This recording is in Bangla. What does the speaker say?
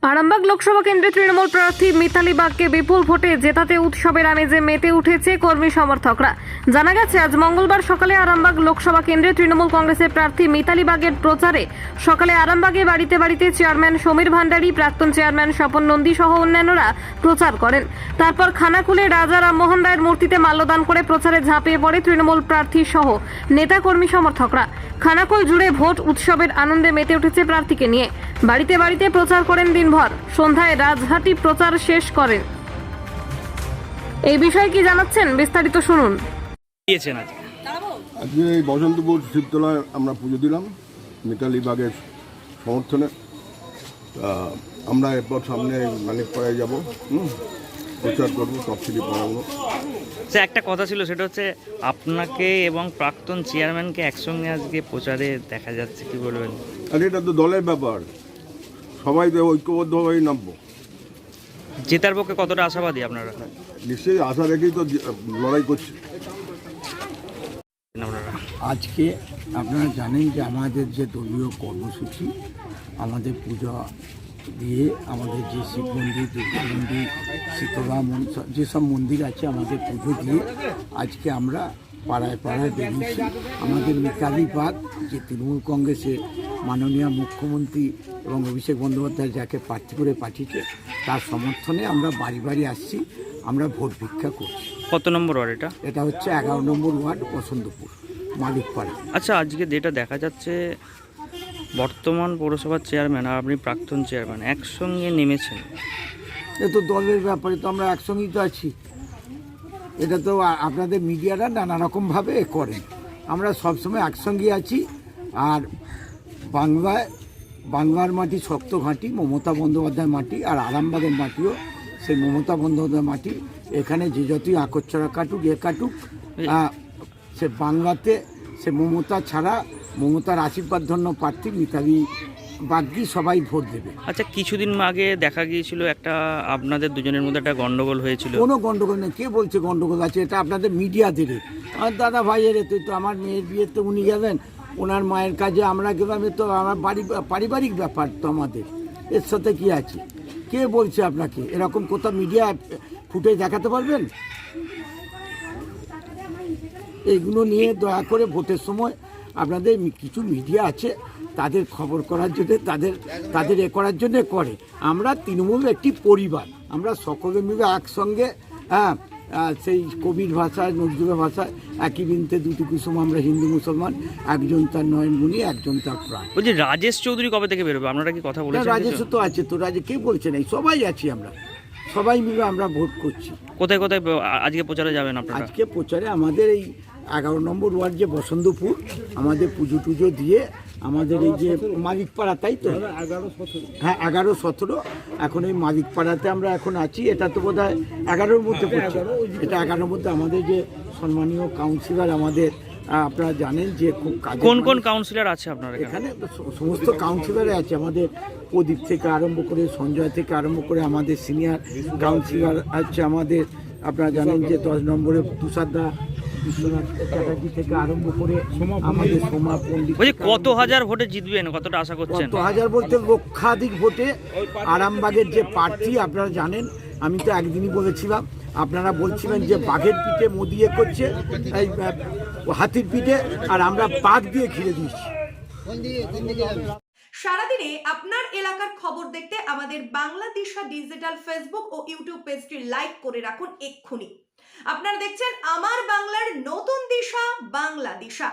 আরামবাগ লোকসভা কেন্দ্রে তৃণমূল প্রার্থী মিতালি বাগকে বিপুল ভোটে জেতাতে উৎসবের আমেজে মেতে উঠেছে কর্মী সমর্থকরা। জানা গেছে, আজ মঙ্গলবার সকালে আরামবাগ লোকসভা কেন্দ্রে তৃণমূল কংগ্রেসের প্রার্থী মিতালি বাগের প্রচারে সকালে আরামবাগে বাড়িতে বাড়িতে চেয়ারম্যান সমীর ভান্ডারী, প্রাক্তন চেয়ারম্যান স্বপন নন্দী সহ অন্যান্যরা প্রচার করেন। তারপর খানাকুলে রাজা রামমোহন রায়ের মূর্তিতে মাল্যদান করে প্রচারে ঝাঁপিয়ে পড়ে তৃণমূল প্রার্থী সহ নেতা কর্মী সমর্থকরা। খানাকুল জুড়ে ভোট উৎসবের আনন্দে মেতে উঠেছে প্রার্থীকে নিয়ে। বাড়িতে বাড়িতে প্রচার করেন দিনভর, সন্ধ্যায় রাজহাটি প্রচার শেষ করেন। এই বিষয়ে কি জানাচ্ছেন বিস্তারিত শুনুন। আজকে এই বসন্তপুর শিবতলায় আমরা পুজো দিলাম মিতালি বাগের সমর্থনে। আমরা এরপর সামনে মানিকপাড়ায় যাব, প্রচার করবো, তফসিলি পাড়াগুলো। আচ্ছা, একটা কথা ছিল, সেটা হচ্ছে আপনাকে এবং প্রাক্তন চেয়ারম্যানকে একসঙ্গে আজকে প্রচারে দেখা যাচ্ছে, কি বলবেন? আর এটা তো দলের ব্যাপার, সবাই তো ঐক্যবদ্ধভাবেই নামবো। জেতার পক্ষে কতটা আশাবাদী আপনারা? নিশ্চয়ই আশা রেখেই তো লড়াই করছি। আজকে আপনারা জানেন যে আমাদের যে দলীয় কর্মসূচি, আমাদের পূজা দিয়ে আমাদের যে শিব মন্দির, দুর্গা মন্দির, শীতলা মন্দির, যেসব মন্দির আছে আমাদের পুজো দিয়ে আজকে আমরা পাড়ায় পাড়ায় বেরিয়েছি। আমাদের মিতালি বাগ, যে তৃণমূল কংগ্রেসের মাননীয় মুখ্যমন্ত্রী এবং অভিষেক বন্দ্যোপাধ্যায় যাকে প্রার্থী করে পাঠিয়েছে, তার সমর্থনে আমরা বাড়ি বাড়ি আসছি, আমরা ভোট ভিক্ষা করছি। কত নম্বর ওয়ার্ড এটা? এটা হচ্ছে 11 নম্বর ওয়ার্ড, বসন্তপুর, মালিকপাড়া। আচ্ছা, আজকে যেটা দেখা যাচ্ছে, বর্তমান পৌরসভার চেয়ারম্যান আর আপনি প্রাক্তন চেয়ারম্যান একসঙ্গে নেমেছেন। এ তো দলের ব্যাপারে, তো আমরা একসঙ্গেই তো আছি। এটা তো আপনাদের মিডিয়ারা নানা রকমভাবে করেন, আমরা সবসময় একসঙ্গে আছি। আর বাংলার মাটি শক্ত ঘাঁটি, মমতা বন্দ্যোপাধ্যায় মাটি, আর আরামবাগের মাটিও সেই মমতা বন্দ্যোপাধ্যায় মাটি। এখানে যে যতই আকচ্ছরা কাটুক, কাটুক, সে বাংলাতে সে মমতা ছাড়া, মমতার আশীর্বাদ ধন্য প্রার্থী মিতালি বাগকে সবাই ভোট দেবে। আচ্ছা, কিছুদিন আগে দেখা গিয়েছিল একটা আপনাদের দুজনের মধ্যে একটা গন্ডগোল হয়েছিল। কোনো গন্ডগোল নেই, কে বলছে গন্ডগোল আছে? এটা আপনাদের মিডিয়া দেবে। আমার দাদা ভাইয়ের এতে তো আমার মেয়ের বিয়েতে উনি গেলেন, ওনার মায়ের কাজে আমরা গেলাম, তো আমার পারিবারিক ব্যাপার তো আমাদের, এর সাথে কি আছে? কে বলছে আপনাকে? এরকম কোথাও মিডিয়া ফুটে দেখাতে পারবেন? এইগুলো নিয়ে দয়া করে ভোটের সময় আপনাদের কিছু মিডিয়া আছে, তাদের খবর করার জন্য, তাদের এ করার জন্য করে। আমরা তৃণমূল একটি পরিবার, আমরা সকলে মিলে একসঙ্গে, সেই কবির ভাষায়, নজরুলের ভাষায়, একই বৃন্তে দুটি কুসুম, আমরা হিন্দু মুসলমান, একজন তার নয়নমণি, একজন তার প্রাণ। বলছি, রাজেশ চৌধুরী কবে থেকে বেরোবে? আপনারা কি কথা বলেছেন? রাজেশও তো আছে, তো রাজে কে বলছে না? সবাই আছি আমরা, সবাই মিলে আমরা ভোট করছি। কোথায় কোথায় আজকে প্রচারে যাবেন আপনারা? আজকে প্রচারে আমাদের এই 11 নম্বর ওয়ার্ড যে বসন্তপুর, আমাদের পুজো টুজো দিয়ে আমাদের এই যে মালিকপাড়া, তাই তো? হ্যাঁ, 11-17 এখন এই মালিকপাড়াতে আমরা এখন আছি। এটা তো বোধ হয় 11-র মধ্যে পড়ছে। এটা 11-র মধ্যে আমাদের যে সম্মানীয় কাউন্সিলর, আমাদের আপনারা জানেন যে খুব কাজ। কোন কোন কাউন্সিলর আছে আপনার এখানে? সমস্ত কাউন্সিলরে আছে, আমাদের প্রদীপ থেকে আরম্ভ করে, সঞ্জয় থেকে আরম্ভ করে, আমাদের সিনিয়র কাউন্সিলর আছে আমাদের, আপনারা জানেন যে 10 নম্বরে তুষারদা, বিশ্বনাথ চ্যাটার্জি থেকে আরম্ভ করে আমাদের সোমা পণ্ডিত। কত হাজার ভোটে জিতবেন, কতটা আশা করছেন? কত হাজার বলতে লক্ষাধিক ভোটে আরামবাগের যে প্রার্থী, আপনারা জানেন, আমি তো একদিনই বলেছিলাম, আপনারা বলছিলেন যে বাঘের পিঠে মোদি করছে, এই হাতির পিঠে, আর আমরা বাঘ দিয়ে ঘিরে দিয়েছি। সারাদিনে আপনার এলাকার খবর দেখতে আমাদের বাংলাদিশা ডিজিটাল ফেসবুক ও ইউটিউব পেজটি লাইক করে রাখুন এক্ষুনি। আপনারা দেখছেন আমার বাংলার নতুন দিশা, বাংলাদিশা।